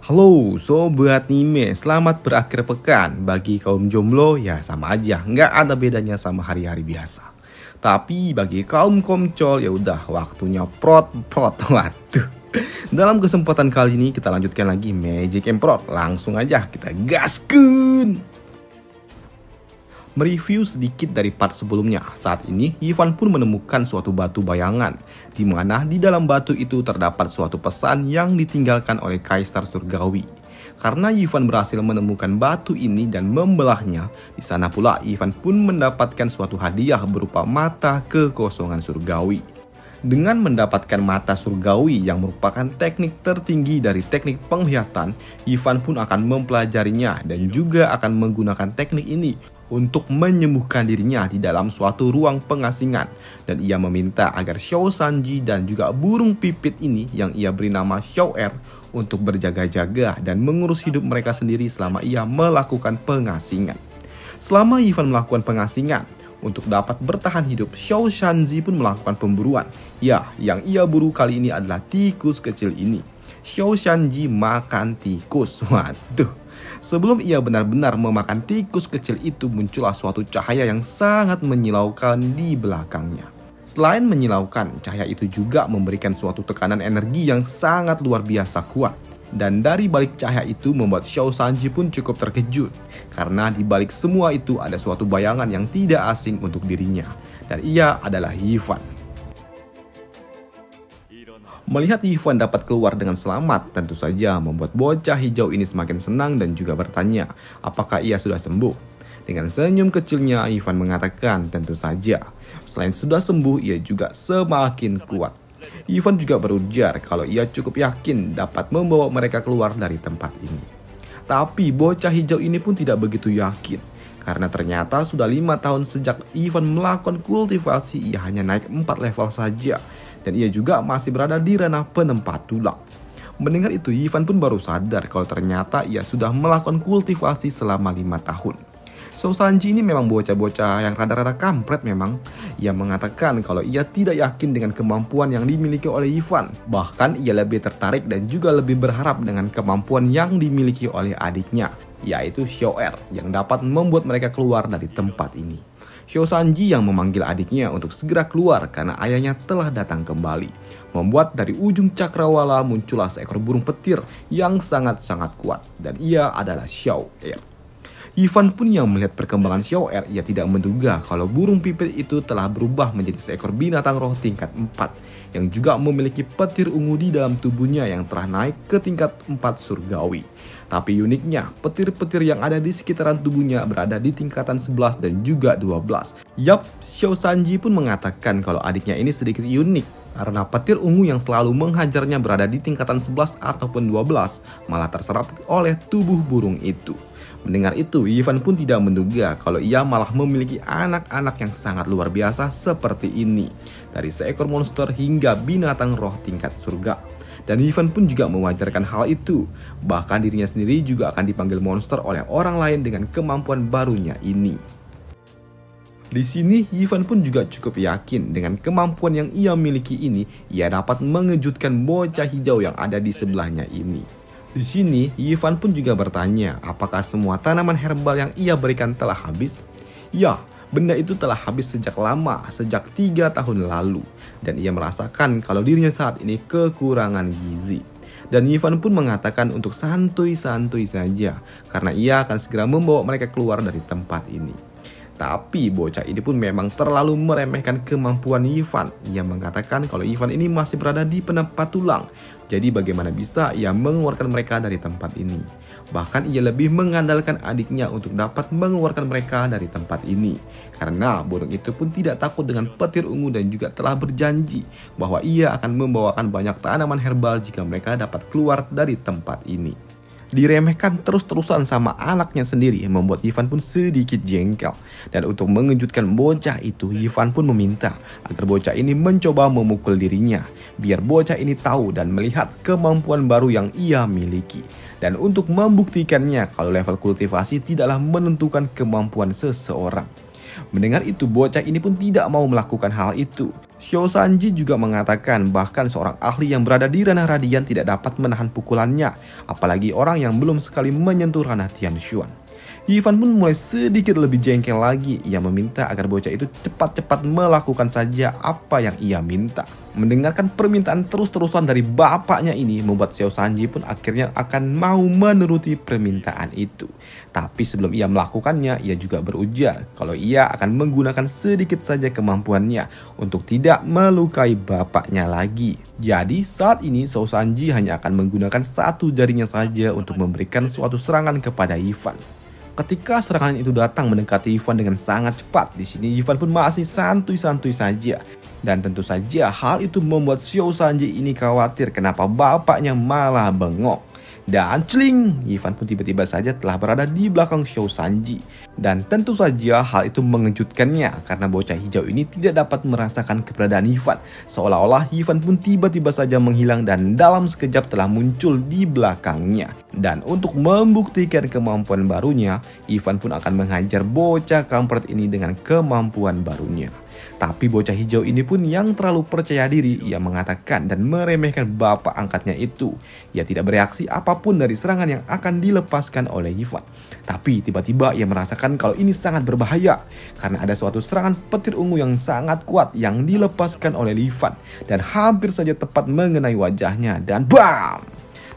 Halo Sobat Nime, selamat berakhir pekan. Bagi kaum jomblo ya sama aja, nggak ada bedanya sama hari-hari biasa. Tapi bagi kaum komcol ya udah waktunya prot. Waduh. Dalam kesempatan kali ini kita lanjutkan lagi Magic Emperor. Langsung aja kita gaskun. Mereview sedikit dari part sebelumnya. Saat ini Ivan pun menemukan suatu batu bayangan, di mana di dalam batu itu terdapat suatu pesan yang ditinggalkan oleh Kaisar Surgawi. Karena Ivan berhasil menemukan batu ini dan membelahnya, di sana pula Ivan pun mendapatkan suatu hadiah berupa mata kekosongan surgawi. Dengan mendapatkan mata surgawi yang merupakan teknik tertinggi dari teknik penglihatan, Ivan pun akan mempelajarinya dan juga akan menggunakan teknik ini untuk menyembuhkan dirinya di dalam suatu ruang pengasingan. Dan ia meminta agar Xiao Sanji dan juga burung pipit ini yang ia beri nama Xiao Er untuk berjaga-jaga dan mengurus hidup mereka sendiri selama ia melakukan pengasingan. Selama Ivan melakukan pengasingan, untuk dapat bertahan hidup, Xiao Shanzi pun melakukan pemburuan. Ya, yang ia buru kali ini adalah tikus kecil ini. Xiao Shanzi makan tikus. Waduh. Sebelum ia benar-benar memakan tikus kecil itu, muncullah suatu cahaya yang sangat menyilaukan di belakangnya. Selain menyilaukan, cahaya itu juga memberikan suatu tekanan energi yang sangat luar biasa kuat. Dan dari balik cahaya itu membuat Xiao Shanzi pun cukup terkejut. Karena di balik semua itu ada suatu bayangan yang tidak asing untuk dirinya. Dan ia adalah Ivan. Melihat Ivan dapat keluar dengan selamat, tentu saja membuat bocah hijau ini semakin senang dan juga bertanya, apakah ia sudah sembuh? Dengan senyum kecilnya, Ivan mengatakan tentu saja. Selain sudah sembuh, ia juga semakin kuat. Ivan juga berujar kalau ia cukup yakin dapat membawa mereka keluar dari tempat ini. Tapi bocah hijau ini pun tidak begitu yakin. Karena ternyata sudah 5 tahun sejak Ivan melakukan kultivasi, ia hanya naik 4 level saja. Dan ia juga masih berada di ranah penempat tulang. Mendengar itu, Ivan pun baru sadar kalau ternyata ia sudah melakukan kultivasi selama 5 tahun. Xiao Sanji ini memang bocah-bocah yang rada-rada kampret memang. Ia mengatakan kalau ia tidak yakin dengan kemampuan yang dimiliki oleh Ivan. Bahkan ia lebih tertarik dan juga lebih berharap dengan kemampuan yang dimiliki oleh adiknya, yaitu Xiao Er, yang dapat membuat mereka keluar dari tempat ini. Xiao Sanji yang memanggil adiknya untuk segera keluar karena ayahnya telah datang kembali. Membuat dari ujung cakrawala muncullah seekor burung petir yang sangat-sangat kuat. Dan ia adalah Xiao Er. Ivan pun yang melihat perkembangan Xiao Er, ia tidak menduga kalau burung pipit itu telah berubah menjadi seekor binatang roh tingkat 4 yang juga memiliki petir ungu di dalam tubuhnya yang telah naik ke tingkat 4 surgawi. Tapi uniknya, petir-petir yang ada di sekitaran tubuhnya berada di tingkatan 11 dan juga 12. Yap, Xiao Sanji pun mengatakan kalau adiknya ini sedikit unik karena petir ungu yang selalu menghajarnya berada di tingkatan 11 ataupun 12 malah terserap oleh tubuh burung itu. Mendengar itu, Ivan pun tidak menduga kalau ia malah memiliki anak-anak yang sangat luar biasa seperti ini. Dari seekor monster hingga binatang roh tingkat surga. Dan Ivan pun juga mewajarkan hal itu. Bahkan dirinya sendiri juga akan dipanggil monster oleh orang lain dengan kemampuan barunya ini. Di sini, Ivan pun juga cukup yakin dengan kemampuan yang ia miliki ini, ia dapat mengejutkan bocah hijau yang ada di sebelahnya ini. Di sini, Ivan pun juga bertanya apakah semua tanaman herbal yang ia berikan telah habis. Ya, benda itu telah habis sejak lama, sejak 3 tahun lalu. Dan ia merasakan kalau dirinya saat ini kekurangan gizi. Dan Ivan pun mengatakan untuk santuy-santuy saja, karena ia akan segera membawa mereka keluar dari tempat ini. Tapi bocah ini pun memang terlalu meremehkan kemampuan Ivan. Ia mengatakan kalau Ivan ini masih berada di penempat tulang. Jadi bagaimana bisa ia mengeluarkan mereka dari tempat ini? Bahkan ia lebih mengandalkan adiknya untuk dapat mengeluarkan mereka dari tempat ini. Karena burung itu pun tidak takut dengan petir ungu dan juga telah berjanji bahwa ia akan membawakan banyak tanaman herbal jika mereka dapat keluar dari tempat ini. Diremehkan terus-terusan sama anaknya sendiri membuat Ivan pun sedikit jengkel. Dan untuk mengejutkan bocah itu, Ivan pun meminta agar bocah ini mencoba memukul dirinya, biar bocah ini tahu dan melihat kemampuan baru yang ia miliki. Dan untuk membuktikannya kalau level kultivasi tidaklah menentukan kemampuan seseorang. Mendengar itu, bocah ini pun tidak mau melakukan hal itu. Xiao Sanji juga mengatakan bahkan seorang ahli yang berada di ranah radian tidak dapat menahan pukulannya, apalagi orang yang belum sekali menyentuh ranah Tianshuan. Ivan pun mulai sedikit lebih jengkel lagi. Ia meminta agar bocah itu cepat-cepat melakukan saja apa yang ia minta. Mendengarkan permintaan terus-terusan dari bapaknya ini membuat Xiao Sanji pun akhirnya akan mau menuruti permintaan itu. Tapi sebelum ia melakukannya, ia juga berujar kalau ia akan menggunakan sedikit saja kemampuannya untuk tidak melukai bapaknya lagi. Jadi saat ini Xiao Sanji hanya akan menggunakan satu jarinya saja untuk memberikan suatu serangan kepada Ivan. Ketika serangan itu datang mendekati Ivan dengan sangat cepat, di sini Ivan pun masih santuy-santuy saja. Dan tentu saja hal itu membuat Xiao Sanji ini khawatir kenapa bapaknya malah bengok. Dan celing, Ivan pun tiba-tiba saja telah berada di belakang Xiao Sanji. Dan tentu saja hal itu mengejutkannya karena bocah hijau ini tidak dapat merasakan keberadaan Ivan. Seolah-olah Ivan pun tiba-tiba saja menghilang dan dalam sekejap telah muncul di belakangnya. Dan untuk membuktikan kemampuan barunya, Ivan pun akan menghajar bocah kampret ini dengan kemampuan barunya. Tapi bocah hijau ini pun yang terlalu percaya diri, ia mengatakan dan meremehkan bapak angkatnya itu. Ia tidak bereaksi apapun dari serangan yang akan dilepaskan oleh Ivan. Tapi tiba-tiba ia merasakan kalau ini sangat berbahaya karena ada suatu serangan petir ungu yang sangat kuat yang dilepaskan oleh Ivan dan hampir saja tepat mengenai wajahnya dan BAM!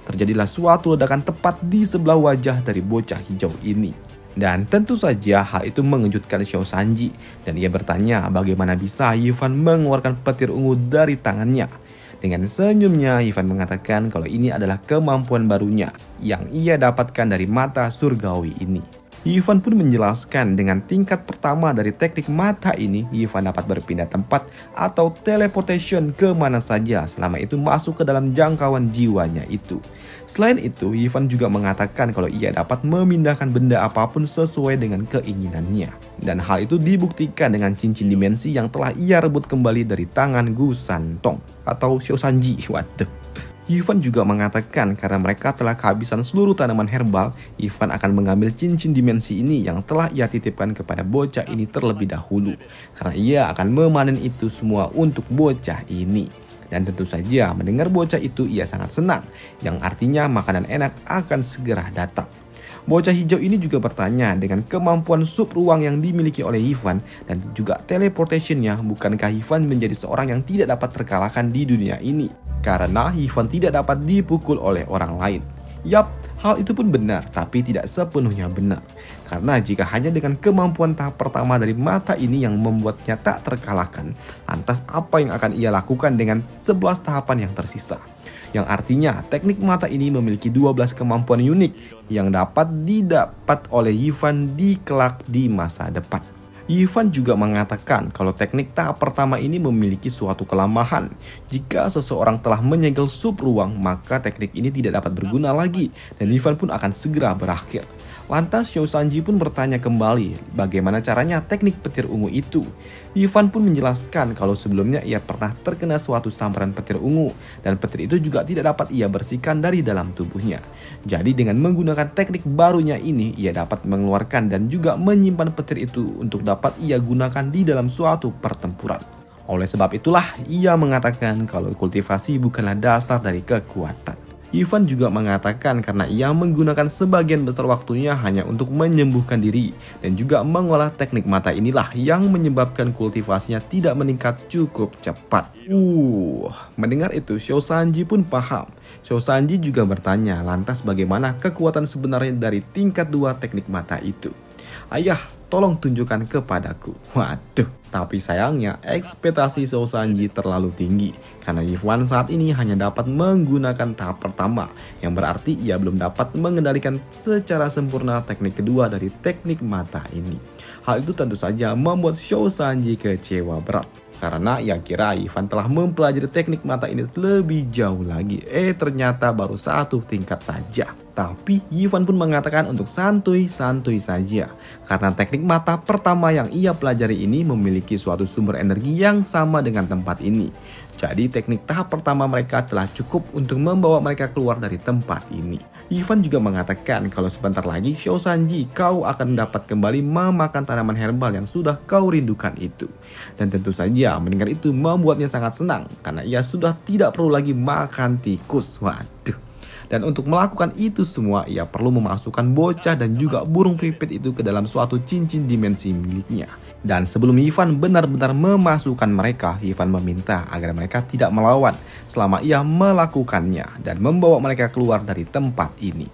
Terjadilah suatu ledakan tepat di sebelah wajah dari bocah hijau ini. Dan tentu saja hal itu mengejutkan Xiao Sanji dan ia bertanya bagaimana bisa Ivan mengeluarkan petir ungu dari tangannya. Dengan senyumnya Ivan mengatakan kalau ini adalah kemampuan barunya yang ia dapatkan dari mata surgawi ini. Ivan pun menjelaskan dengan tingkat pertama dari teknik mata ini, Ivan dapat berpindah tempat atau teleportation ke mana saja selama itu masuk ke dalam jangkauan jiwanya itu. Selain itu, Ivan juga mengatakan kalau ia dapat memindahkan benda apapun sesuai dengan keinginannya. Dan hal itu dibuktikan dengan cincin dimensi yang telah ia rebut kembali dari tangan Gu Santong atau Xiao Sanji. Waduh. Ivan juga mengatakan karena mereka telah kehabisan seluruh tanaman herbal, Ivan akan mengambil cincin dimensi ini yang telah ia titipkan kepada bocah ini terlebih dahulu. Karena ia akan memanen itu semua untuk bocah ini. Dan tentu saja mendengar bocah itu ia sangat senang, yang artinya makanan enak akan segera datang. Bocah hijau ini juga bertanya dengan kemampuan sub ruang yang dimiliki oleh Ivan dan juga teleportationnya, bukankah Ivan menjadi seorang yang tidak dapat terkalahkan di dunia ini? Karena Ivan tidak dapat dipukul oleh orang lain. Yap, hal itu pun benar, tapi tidak sepenuhnya benar. Karena jika hanya dengan kemampuan tahap pertama dari mata ini yang membuatnya tak terkalahkan, lantas apa yang akan ia lakukan dengan 11 tahapan yang tersisa? Yang artinya teknik mata ini memiliki 12 kemampuan unik yang dapat didapat oleh Ivan di kelak di masa depan. Ivan juga mengatakan kalau teknik tahap pertama ini memiliki suatu kelemahan. Jika seseorang telah menyegel sub ruang, maka teknik ini tidak dapat berguna lagi dan Ivan pun akan segera berakhir. Lantas Xiao Sanji pun bertanya kembali bagaimana caranya teknik petir ungu itu. Ivan pun menjelaskan kalau sebelumnya ia pernah terkena suatu sambaran petir ungu dan petir itu juga tidak dapat ia bersihkan dari dalam tubuhnya. Jadi dengan menggunakan teknik barunya ini ia dapat mengeluarkan dan juga menyimpan petir itu untuk dapat ia gunakan di dalam suatu pertempuran. Oleh sebab itulah ia mengatakan kalau kultivasi bukanlah dasar dari kekuatan. Ivan juga mengatakan karena ia menggunakan sebagian besar waktunya hanya untuk menyembuhkan diri dan juga mengolah teknik mata inilah yang menyebabkan kultivasinya tidak meningkat cukup cepat. Mendengar itu Xiao Sanji pun paham. Xiao Sanji juga bertanya lantas bagaimana kekuatan sebenarnya dari tingkat 2 teknik mata itu. Ayah, tolong tunjukkan kepadaku. Waduh. Tapi sayangnya ekspektasi Xiao Sanji terlalu tinggi karena Ivan saat ini hanya dapat menggunakan tahap pertama, yang berarti ia belum dapat mengendalikan secara sempurna teknik kedua dari teknik mata ini. Hal itu tentu saja membuat Xiao Sanji kecewa berat karena ia kira Ivan telah mempelajari teknik mata ini lebih jauh lagi. Ternyata baru 1 tingkat saja. Tapi Ivan pun mengatakan untuk santuy-santuy saja karena teknik mata pertama yang ia pelajari ini memiliki suatu sumber energi yang sama dengan tempat ini. Jadi teknik tahap pertama mereka telah cukup untuk membawa mereka keluar dari tempat ini. Ivan juga mengatakan kalau sebentar lagi Xiao Sanji, kau akan dapat kembali memakan tanaman herbal yang sudah kau rindukan itu. Dan tentu saja mendengar itu membuatnya sangat senang karena ia sudah tidak perlu lagi makan tikus. Waduh. Dan untuk melakukan itu semua, ia perlu memasukkan bocah dan juga burung pipit itu ke dalam suatu cincin dimensi miliknya. Dan sebelum Ivan benar-benar memasukkan mereka, Ivan meminta agar mereka tidak melawan selama ia melakukannya dan membawa mereka keluar dari tempat ini.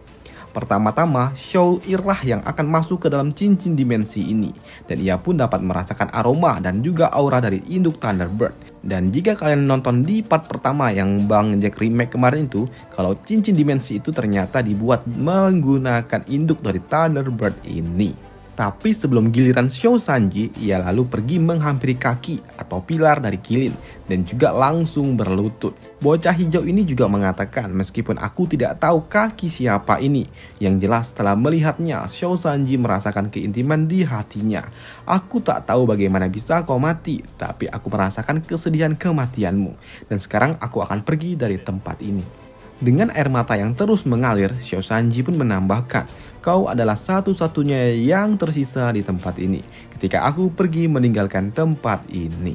Pertama-tama, Xiao Irlah yang akan masuk ke dalam cincin dimensi ini, dan ia pun dapat merasakan aroma dan juga aura dari induk Thunderbird. Dan jika kalian nonton di part pertama yang Bang Jack remake kemarin itu, kalau cincin dimensi itu ternyata dibuat menggunakan induk dari Thunderbird ini. Tapi sebelum giliran Xiao Sanji, ia lalu pergi menghampiri kaki atau pilar dari Kilin dan juga langsung berlutut. Bocah hijau ini juga mengatakan meskipun aku tidak tahu kaki siapa ini, yang jelas setelah melihatnya Xiao Sanji merasakan keintiman di hatinya. Aku tak tahu bagaimana bisa kau mati, tapi aku merasakan kesedihan kematianmu dan sekarang aku akan pergi dari tempat ini. Dengan air mata yang terus mengalir, Xiao Sanji pun menambahkan, kau adalah satu-satunya yang tersisa di tempat ini ketika aku pergi meninggalkan tempat ini.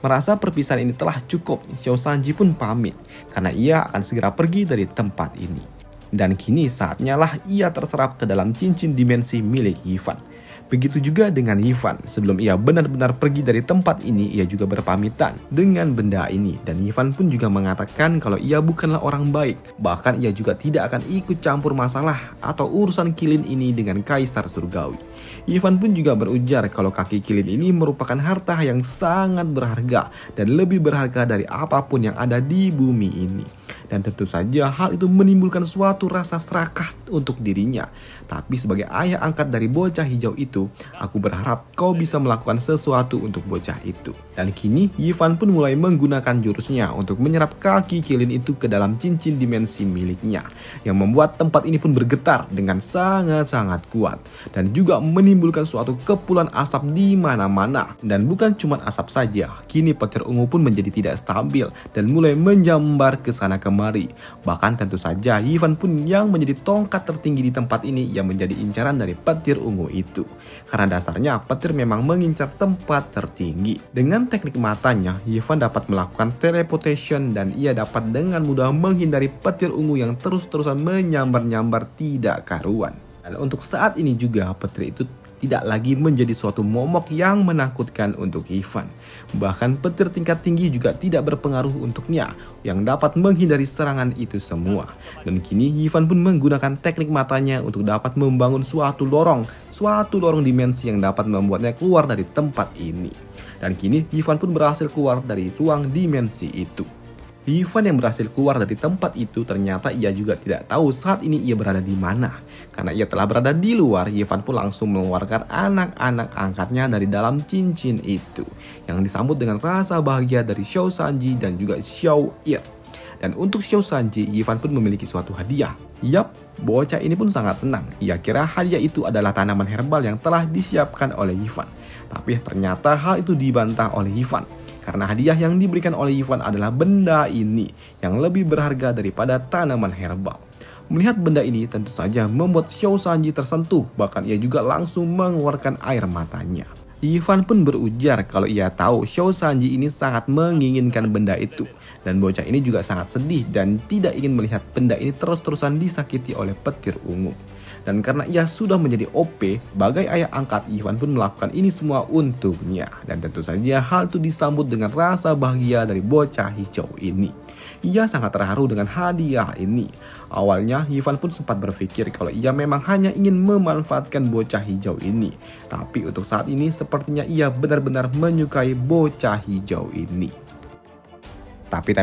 Merasa perpisahan ini telah cukup, Xiao Sanji pun pamit karena ia akan segera pergi dari tempat ini. Dan kini saatnya lah ia terserap ke dalam cincin dimensi milik Ivan. Begitu juga dengan Ivan, sebelum ia benar-benar pergi dari tempat ini, ia juga berpamitan dengan benda ini. Dan Ivan pun juga mengatakan kalau ia bukanlah orang baik. Bahkan ia juga tidak akan ikut campur masalah atau urusan Kilin ini dengan Kaisar Surgawi. Ivan pun juga berujar kalau kaki Kilin ini merupakan harta yang sangat berharga dan lebih berharga dari apapun yang ada di bumi ini. Dan tentu saja hal itu menimbulkan suatu rasa serakah untuk dirinya. Tapi sebagai ayah angkat dari bocah hijau itu, aku berharap kau bisa melakukan sesuatu untuk bocah itu. Dan kini Ivan pun mulai menggunakan jurusnya untuk menyerap kaki Kilin itu ke dalam cincin dimensi miliknya, yang membuat tempat ini pun bergetar dengan sangat-sangat kuat dan juga menimbulkan suatu kepulan asap di mana-mana. Dan bukan cuma asap saja, kini petir ungu pun menjadi tidak stabil dan mulai menjambar ke sana kemari. Bahkan tentu saja Ivan pun yang menjadi tongkat tertinggi di tempat ini yang menjadi incaran dari petir ungu itu. Karena dasarnya petir memang mengincar tempat tertinggi. Dengan teknik matanya, Ivan dapat melakukan teleportation dan ia dapat dengan mudah menghindari petir ungu yang terus-terusan menyambar-nyambar tidak karuan. Dan untuk saat ini juga petir itu tidak lagi menjadi suatu momok yang menakutkan untuk Ivan. Bahkan petir tingkat tinggi juga tidak berpengaruh untuknya, yang dapat menghindari serangan itu semua. Dan kini Ivan pun menggunakan teknik matanya untuk dapat membangun suatu lorong dimensi yang dapat membuatnya keluar dari tempat ini. Dan kini Ivan pun berhasil keluar dari ruang dimensi itu. Ivan yang berhasil keluar dari tempat itu ternyata ia juga tidak tahu saat ini ia berada di mana. Karena ia telah berada di luar, Ivan pun langsung mengeluarkan anak-anak angkatnya dari dalam cincin itu, yang disambut dengan rasa bahagia dari Xiao Sanji dan juga Xiao Ir. Dan untuk Xiao Sanji, Ivan pun memiliki suatu hadiah. Yap, bocah ini pun sangat senang. Ia kira hadiah itu adalah tanaman herbal yang telah disiapkan oleh Ivan. Tapi ternyata hal itu dibantah oleh Ivan. Karena hadiah yang diberikan oleh Ivan adalah benda ini yang lebih berharga daripada tanaman herbal. Melihat benda ini tentu saja membuat Xiao Sanji tersentuh, bahkan ia juga langsung mengeluarkan air matanya. Ivan pun berujar kalau ia tahu Xiao Sanji ini sangat menginginkan benda itu. Dan bocah ini juga sangat sedih dan tidak ingin melihat benda ini terus-terusan disakiti oleh petir ungu. Dan karena ia sudah menjadi OP, sebagai ayah angkat, Ivan pun melakukan ini semua untuknya. Dan tentu saja hal itu disambut dengan rasa bahagia dari bocah hijau ini. Ia sangat terharu dengan hadiah ini. Awalnya Ivan pun sempat berpikir kalau ia memang hanya ingin memanfaatkan bocah hijau ini. Tapi untuk saat ini sepertinya ia benar-benar menyukai bocah hijau ini. Tapi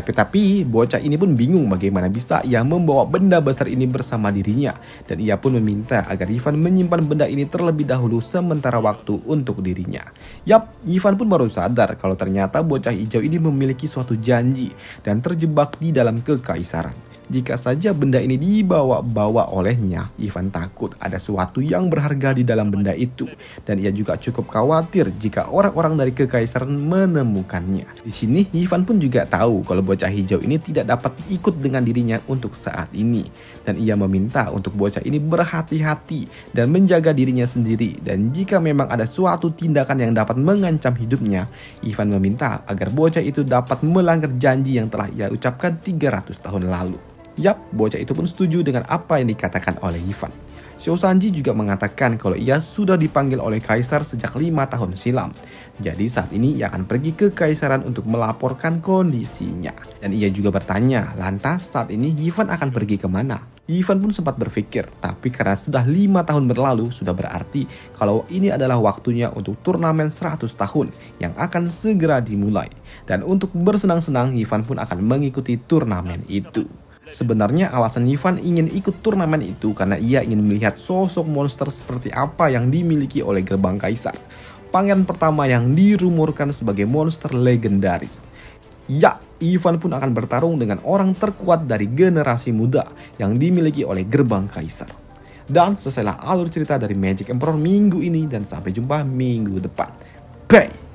bocah ini pun bingung bagaimana bisa ia membawa benda besar ini bersama dirinya. Dan ia pun meminta agar Ivan menyimpan benda ini terlebih dahulu sementara waktu untuk dirinya. Yap, Ivan pun baru sadar kalau ternyata bocah hijau ini memiliki suatu janji dan terjebak di dalam kekaisaran. Jika saja benda ini dibawa-bawa olehnya, Ivan takut ada sesuatu yang berharga di dalam benda itu. Dan ia juga cukup khawatir jika orang-orang dari kekaisaran menemukannya. Di sini, Ivan pun juga tahu kalau bocah hijau ini tidak dapat ikut dengan dirinya untuk saat ini. Dan ia meminta untuk bocah ini berhati-hati dan menjaga dirinya sendiri. Dan jika memang ada suatu tindakan yang dapat mengancam hidupnya, Ivan meminta agar bocah itu dapat melanggar janji yang telah ia ucapkan 300 tahun lalu. Yap, bocah itu pun setuju dengan apa yang dikatakan oleh Ivan. Xiao Sanji juga mengatakan kalau ia sudah dipanggil oleh kaisar sejak 5 tahun silam. Jadi saat ini ia akan pergi ke kaisaran untuk melaporkan kondisinya. Dan ia juga bertanya, lantas saat ini Ivan akan pergi kemana? Ivan pun sempat berpikir, tapi karena sudah 5 tahun berlalu, sudah berarti kalau ini adalah waktunya untuk turnamen 100 tahun yang akan segera dimulai. Dan untuk bersenang-senang, Ivan pun akan mengikuti turnamen itu. Sebenarnya alasan Ivan ingin ikut turnamen itu karena ia ingin melihat sosok monster seperti apa yang dimiliki oleh Gerbang Kaisar. Pangeran pertama yang dirumorkan sebagai monster legendaris. Ya, Ivan pun akan bertarung dengan orang terkuat dari generasi muda yang dimiliki oleh Gerbang Kaisar. Dan selesailah alur cerita dari Magic Emperor minggu ini dan sampai jumpa minggu depan. Bye!